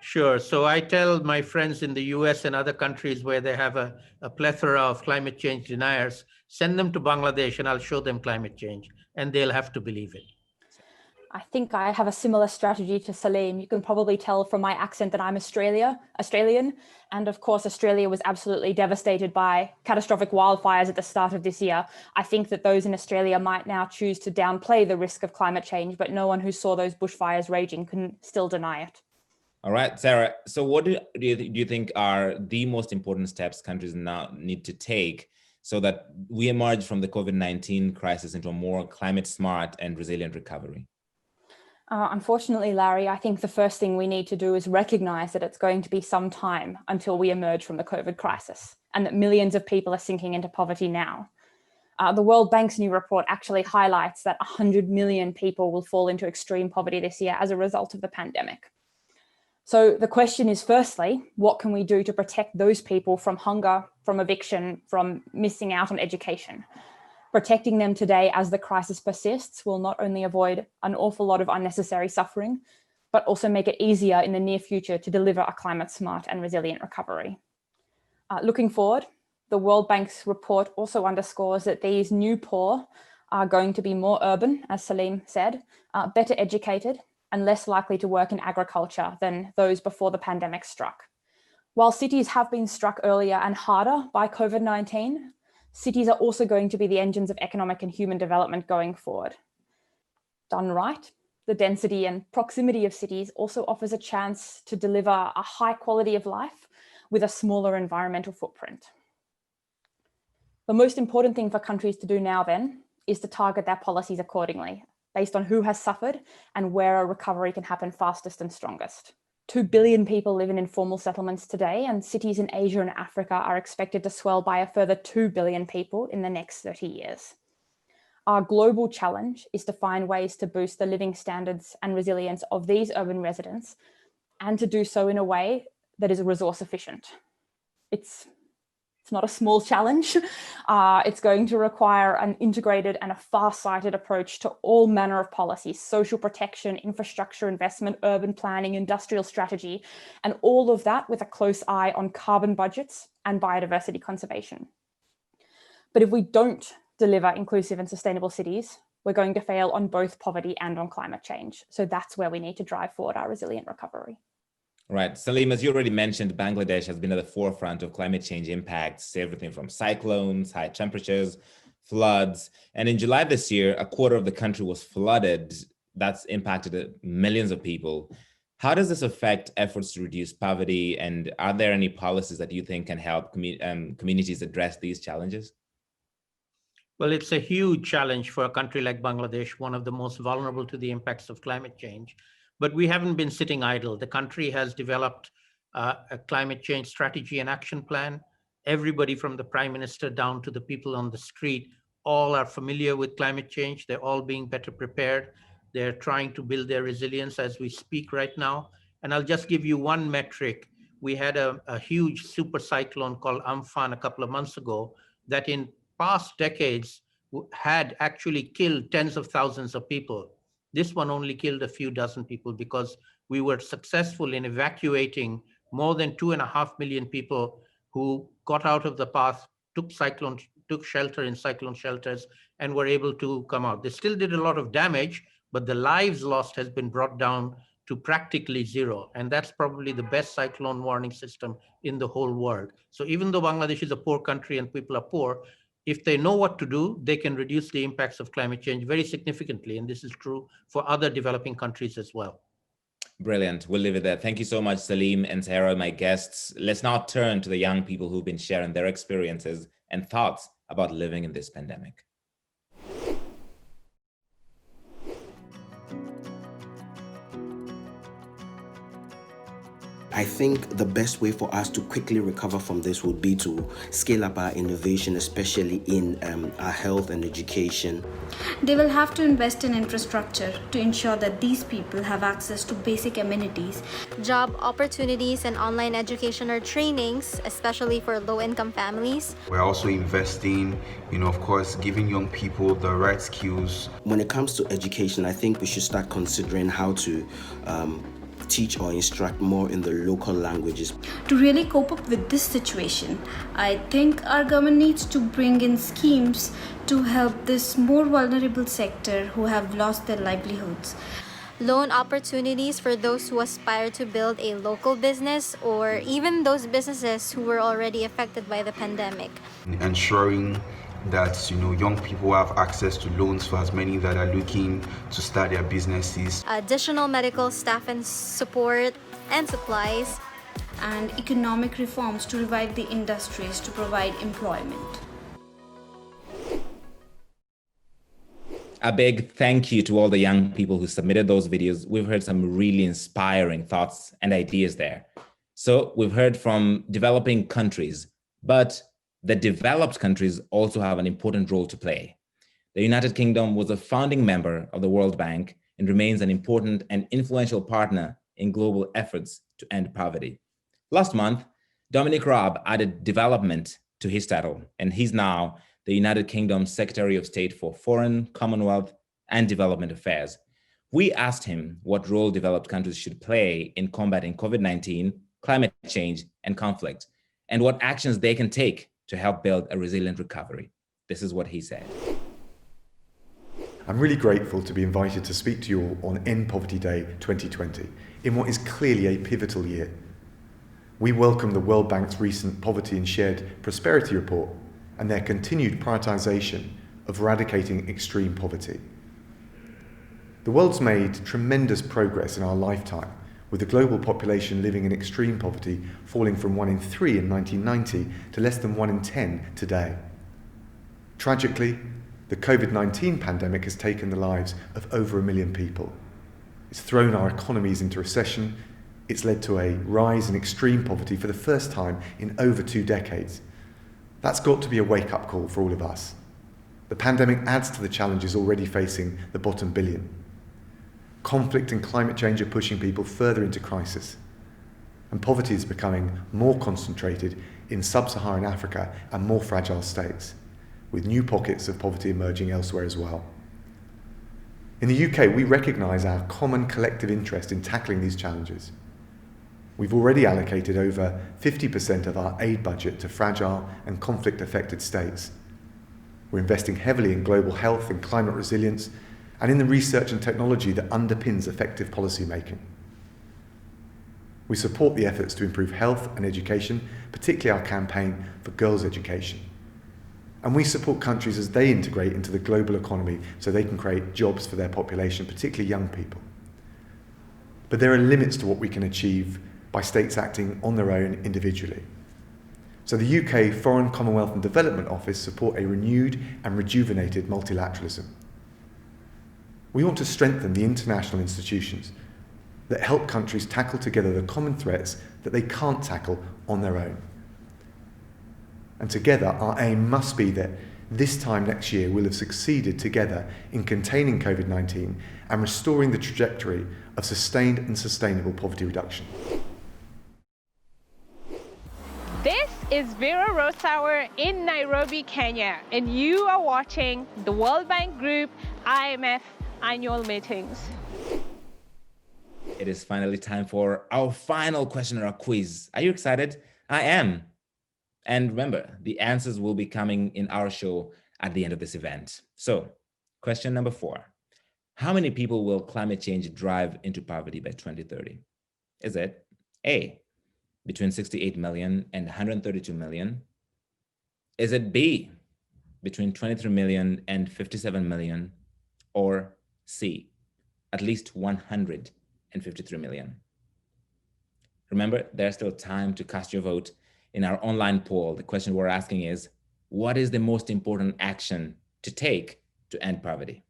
S19: Sure. So I tell my friends in the US and other countries where they have a plethora of climate change deniers, send them to Bangladesh and I'll show them climate change, and they'll have to believe it.
S18: I think I have a similar strategy to Salim. You can probably tell from my accent that I'm Australian. And of course, Australia was absolutely devastated by catastrophic wildfires at the start of this year. I think that those in Australia might now choose to downplay the risk of climate change, but no one who saw those bushfires raging can still deny it.
S1: All right, Sarah. So what do you think are the most important steps countries now need to take so that we emerge from the COVID-19 crisis into a more climate smart and resilient recovery?
S18: Unfortunately, Larry, I think the first thing we need to do is recognize that it's going to be some time until we emerge from the COVID crisis, and that millions of people are sinking into poverty now. The World Bank's new report actually highlights that 100 million people will fall into extreme poverty this year as a result of the pandemic. So the question is, firstly, what can we do to protect those people from hunger, from eviction, from missing out on education? Protecting them today as the crisis persists will not only avoid an awful lot of unnecessary suffering, but also make it easier in the near future to deliver a climate smart and resilient recovery. Looking forward, the World Bank's report also underscores that these new poor are going to be more urban, as Salim said, better educated, and less likely to work in agriculture than those before the pandemic struck. While cities have been struck earlier and harder by COVID-19, cities are also going to be the engines of economic and human development going forward. Done right, the density and proximity of cities also offers a chance to deliver a high quality of life with a smaller environmental footprint. The most important thing for countries to do now then is to target their policies accordingly, based on who has suffered and where a recovery can happen fastest and strongest. 2 billion people live in informal settlements today, and cities in Asia and Africa are expected to swell by a further 2 billion people in the next 30 years. Our global challenge is to find ways to boost the living standards and resilience of these urban residents, and to do so in a way that is resource efficient. It's not a small challenge. It's going to require an integrated and a far-sighted approach to all manner of policies: social protection, infrastructure investment, urban planning, industrial strategy, and all of that with a close eye on carbon budgets and biodiversity conservation. But if we don't deliver inclusive and sustainable cities, we're going to fail on both poverty and on climate change. So that's where we need to drive forward our resilient recovery.
S1: Right. Salim, as you already mentioned, Bangladesh has been at the forefront of climate change impacts, everything from cyclones, high temperatures, floods. And in July this year, a quarter of the country was flooded. That's impacted millions of people. How does this affect efforts to reduce poverty? And are there any policies that you think can help communities address these challenges?
S19: Well, it's a huge challenge for a country like Bangladesh, one of the most vulnerable to the impacts of climate change. But we haven't been sitting idle. The country has developed a climate change strategy and action plan. Everybody from the Prime Minister down to the people on the street, all are familiar with climate change. They're all being better prepared. They're trying to build their resilience as we speak right now. And I'll just give you one metric. We had a huge super cyclone called Amphan a couple of months ago that in past decades had actually killed tens of thousands of people. This one only killed a few dozen people because we were successful in evacuating more than 2.5 million people who got out of the path, took shelter in cyclone shelters, and were able to come out. They still did a lot of damage, but the lives lost has been brought down to practically zero. And that's probably the best cyclone warning system in the whole world. So even though Bangladesh is a poor country and people are poor, if they know what to do, they can reduce the impacts of climate change very significantly. And this is true for other developing countries as well.
S1: Brilliant. We'll leave it there. Thank you so much, Salim and Sarah, my guests. Let's now turn to the young people who've been sharing their experiences and thoughts about living in this pandemic.
S11: I think the best way for us to quickly recover from this would be to scale up our innovation, especially in our health and education.
S10: They will have to invest in infrastructure to ensure that these people have access to basic amenities.
S9: Job opportunities and online education or trainings, especially for low-income families.
S13: We're also investing, of course, giving young people the right skills.
S11: When it comes to education, I think we should start considering how to teach or instruct more in the local languages.
S10: To really cope up with this situation, I think our government needs to bring in schemes to help this more vulnerable sector who have lost their livelihoods.
S9: Loan opportunities for those who aspire to build a local business or even those businesses who were already affected by the pandemic.
S13: Ensuring that young people have access to loans for as many that are looking to start their businesses.
S9: Additional medical staff and support and supplies.
S10: And economic reforms to revive the industries to provide employment.
S1: A big thank you to all the young people who submitted those videos. We've heard some really inspiring thoughts and ideas there. So we've heard from developing countries, but the developed countries also have an important role to play. The United Kingdom was a founding member of the World Bank and remains an important and influential partner in global efforts to end poverty. Last month, Dominic Raab added development to his title, and he's now the United Kingdom's Secretary of State for Foreign, Commonwealth, and Development Affairs. We asked him what role developed countries should play in combating COVID-19, climate change, and conflict, and what actions they can take to help build a resilient recovery. This is what he said.
S20: I'm really grateful to be invited to speak to you all on End Poverty Day 2020, in what is clearly a pivotal year. We welcome the World Bank's recent Poverty and Shared Prosperity report and their continued prioritisation of eradicating extreme poverty. The world's made tremendous progress in our lifetime, with the global population living in extreme poverty falling from 1 in 3 in 1990 to less than 1 in 10 today. Tragically, the COVID-19 pandemic has taken the lives of over 1 million people. It's thrown our economies into recession. It's led to a rise in extreme poverty for the first time in over 2 decades. That's got to be a wake-up call for all of us. The pandemic adds to the challenges already facing the bottom billion. Conflict and climate change are pushing people further into crisis, and poverty is becoming more concentrated in sub-Saharan Africa and more fragile states, with new pockets of poverty emerging elsewhere as well. In the UK, we recognise our common collective interest in tackling these challenges. We've already allocated over 50% of our aid budget to fragile and conflict-affected states. We're investing heavily in global health and climate resilience and in the research and technology that underpins effective policy making. We support the efforts to improve health and education, particularly our campaign for girls' education. And we support countries as they integrate into the global economy so they can create jobs for their population, particularly young people. But there are limits to what we can achieve by states acting on their own individually. So the UK Foreign, Commonwealth and Development Office support a renewed and rejuvenated multilateralism. We want to strengthen the international institutions that help countries tackle together the common threats that they can't tackle on their own. And together, our aim must be that this time next year we'll have succeeded together in containing COVID-19 and restoring the trajectory of sustained and sustainable poverty reduction.
S17: This is Vera Rosauer in Nairobi, Kenya, and you are watching the World Bank Group IMF annual meetings.
S1: It is finally time for our final question in our quiz. Are you excited? I am. And remember, the answers will be coming in our show at the end of this event. So, question number 4. How many people will climate change drive into poverty by 2030? Is it A, between 68 million and 132 million? Is it B, between 23 million and 57 million? Or C, at least 153 million? Remember, there's still time to cast your vote. In our online poll, the question we're asking is, what is the most important action to take to end poverty?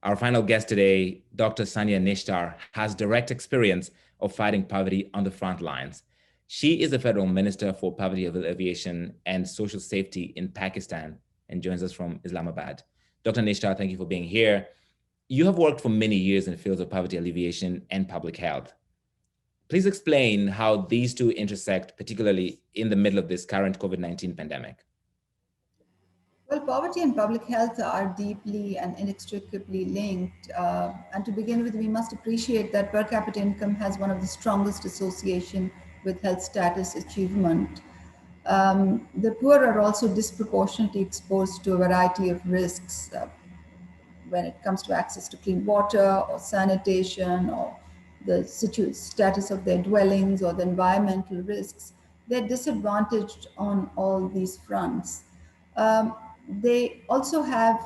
S1: Our final guest today, Dr. Sania Nishtar, has direct experience of fighting poverty on the front lines. She is the Federal Minister for Poverty Alleviation and Social Safety in Pakistan and joins us from Islamabad. Dr. Nishtar, thank you for being here. You have worked for many years in the fields of poverty alleviation and public health. Please explain how these two intersect, particularly in the middle of this current COVID-19 pandemic.
S21: Well, poverty and public health are deeply and inextricably linked. And to begin with, we must appreciate that per capita income has one of the strongest association with health status achievement. The poor are also disproportionately exposed to a variety of risks when it comes to access to clean water or sanitation or the status of their dwellings or the environmental risks. They're disadvantaged on all these fronts. They also have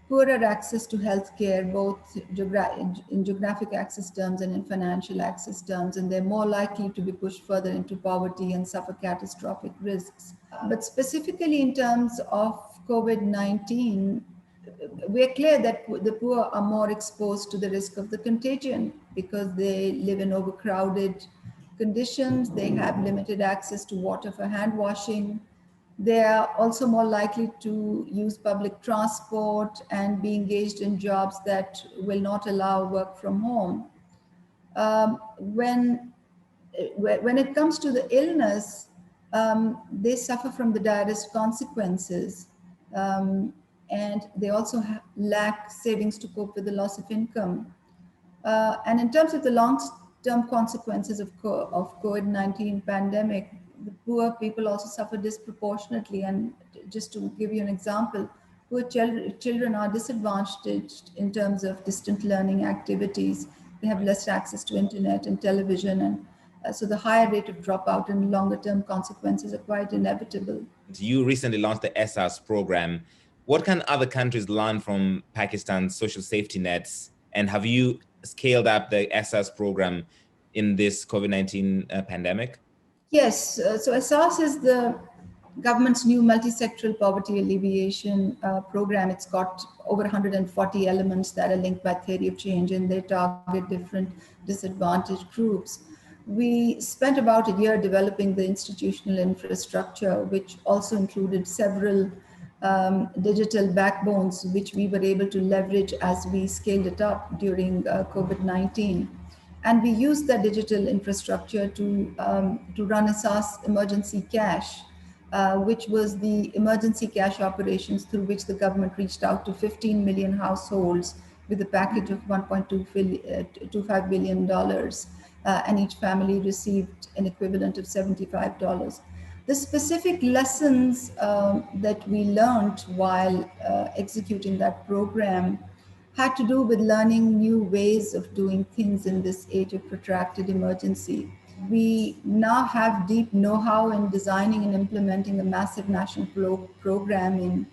S21: poorer access to healthcare, both in geographic access terms and in financial access terms, and they're more likely to be pushed further into poverty and suffer catastrophic risks. But specifically in terms of COVID-19, we're clear that the poor are more exposed to the risk of the contagion because they live in overcrowded conditions, they have limited access to water for hand washing. They are also more likely to use public transport and be engaged in jobs that will not allow work from home. When it comes to the illness, they suffer from the direst consequences. And they also lack savings to cope with the loss of income. And in terms of the long-term consequences of COVID-19 pandemic, the poor people also suffer disproportionately. And just to give you an example, poor children are disadvantaged in terms of distant learning activities. They have less access to internet and television. And so the higher rate of dropout and longer-term consequences are quite inevitable.
S1: You recently launched the SARS program. What can other countries learn from Pakistan's social safety nets? And have you scaled up the SARS program in this COVID-19 pandemic?
S21: Yes, so SARS is the government's new multi-sectoral poverty alleviation program. It's got over 140 elements that are linked by theory of change, and they target different disadvantaged groups. We spent about a year developing the institutional infrastructure, which also included several digital backbones, which we were able to leverage as we scaled it up during COVID-19. And we used that digital infrastructure to run a SARS emergency cash, which was the emergency cash operations through which the government reached out to 15 million households with a package of $1.25 billion. And each family received an equivalent of $75. The specific lessons that we learned while executing that program had to do with learning new ways of doing things in this age of protracted emergency. We now have deep know-how in designing and implementing a massive national program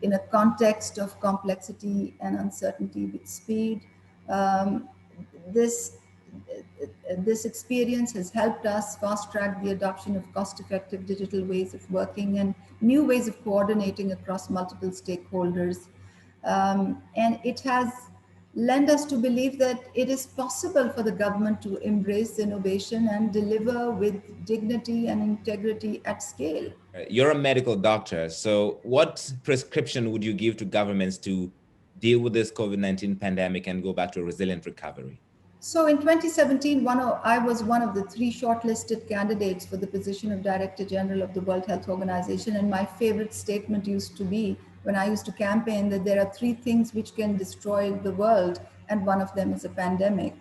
S21: in a context of complexity and uncertainty with speed. This experience has helped us fast-track the adoption of cost-effective digital ways of working and new ways of coordinating across multiple stakeholders. And it has led us to believe that it is possible for the government to embrace innovation and deliver with dignity and integrity at scale.
S1: You're a medical doctor, so what prescription would you give to governments to deal with this COVID-19 pandemic and go back to a resilient recovery?
S21: So in 2017, I was one of the 3 shortlisted candidates for the position of Director General of the World Health Organization. And my favorite statement used to be, when I used to campaign, that there are 3 things which can destroy the world, and one of them is a pandemic.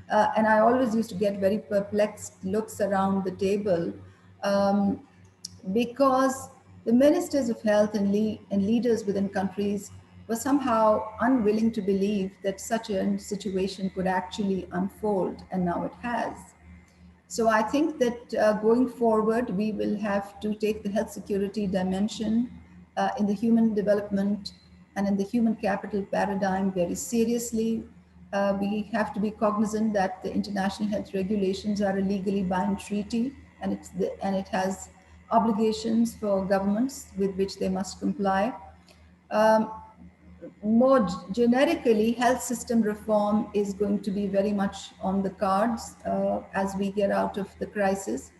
S21: And I always used to get very perplexed looks around the table because the ministers of health and leaders within countries were somehow unwilling to believe that such a situation could actually unfold, and now it has. So I think that going forward, we will have to take the health security dimension in the human development and in the human capital paradigm very seriously. We have to be cognizant that the international health regulations are a legally binding treaty, and it has obligations for governments with which they must comply. More generically, health system reform is going to be very much on the cards as we get out of the crisis.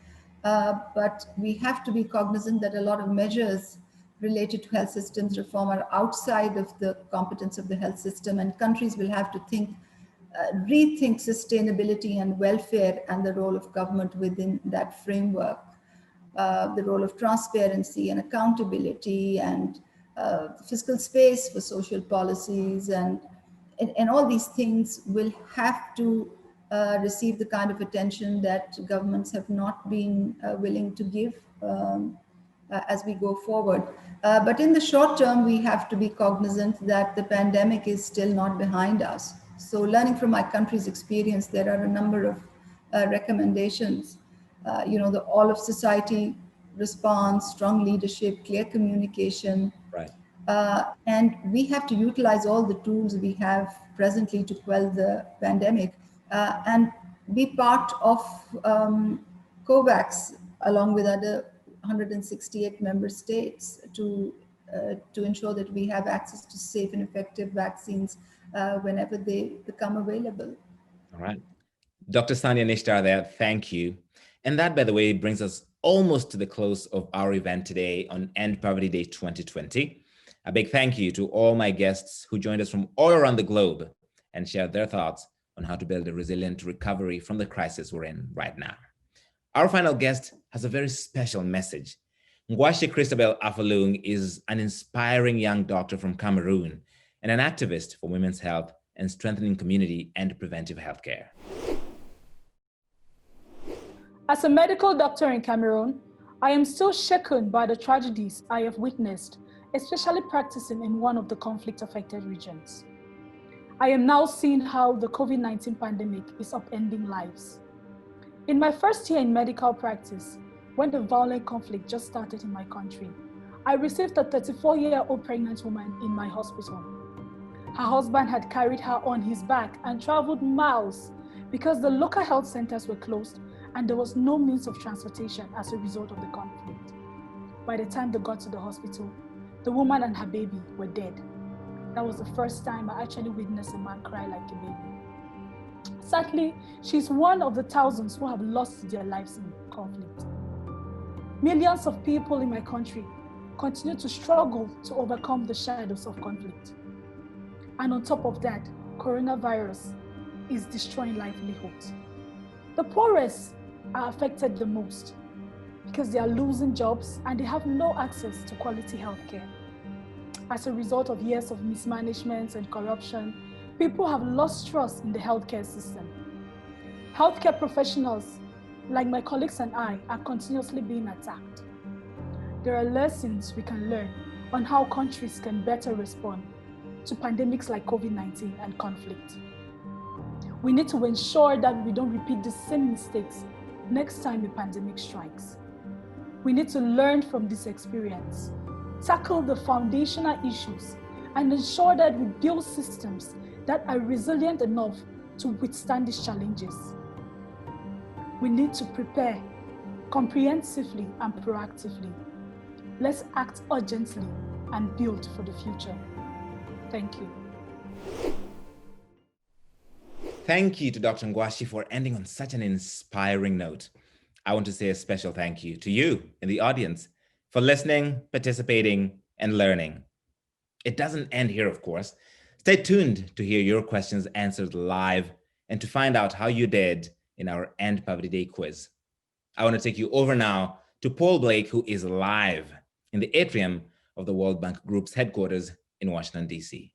S21: But we have to be cognizant that a lot of measures related to health systems reform are outside of the competence of the health system, and countries will have to rethink sustainability and welfare and the role of government within that framework. The role of transparency and accountability and fiscal space for social policies and all these things will have to receive the kind of attention that governments have not been willing to give as we go forward. But in the short term, we have to be cognizant that the pandemic is still not behind us. So learning from my country's experience, there are a number of recommendations. The all of society response, strong leadership, clear communication.
S1: Right.
S21: And we have to utilize all the tools we have presently to quell the pandemic and be part of COVAX along with other 168 member states to ensure that we have access to safe and effective vaccines whenever they become available.
S1: All right. Dr. Sanya Nishtar there, thank you. And that, by the way, brings us almost to the close of our event today on End Poverty Day 2020. A big thank you to all my guests who joined us from all around the globe and shared their thoughts on how to build a resilient recovery from the crisis we're in right now. Our final guest has a very special message. Ngwashi Christabel Apholung is an inspiring young doctor from Cameroon and an activist for women's health and strengthening community and preventive healthcare.
S3: As a medical doctor in Cameroon, I am still shaken by the tragedies I have witnessed, especially practicing in one of the conflict-affected regions. I am now seeing how the COVID-19 pandemic is upending lives. In my first year in medical practice, when the violent conflict just started in my country, I received a 34-year-old pregnant woman in my hospital. Her husband had carried her on his back and traveled miles because the local health centers were closed and there was no means of transportation as a result of the conflict. By the time they got to the hospital, the woman and her baby were dead. That was the first time I actually witnessed a man cry like a baby. Sadly, she's one of the thousands who have lost their lives in conflict. Millions of people in my country continue to struggle to overcome the shadows of conflict. And on top of that, coronavirus is destroying livelihoods. The poorest are affected the most because they are losing jobs and they have no access to quality healthcare. As a result of years of mismanagement and corruption, people have lost trust in the healthcare system. Healthcare professionals, like my colleagues and I, are continuously being attacked. there are lessons we can learn on how countries can better respond to pandemics like COVID-19 and conflict. We need to ensure that we don't repeat the same mistakes next time a pandemic strikes. We need to learn from this experience, tackle the foundational issues, and ensure that we build systems that are resilient enough to withstand these challenges. We need to prepare comprehensively and proactively. Let's act urgently and build for the future. Thank you.
S1: Thank you to Dr. Ngwashi for ending on such an inspiring note. I want to say a special thank you to you in the audience for listening, participating, and learning. It doesn't end here, of course. Stay tuned to hear your questions answered live and to find out how you did in our End Poverty Day quiz. I want to take you over now to Paul Blake, who is live in the atrium of the World Bank Group's headquarters in Washington, D.C.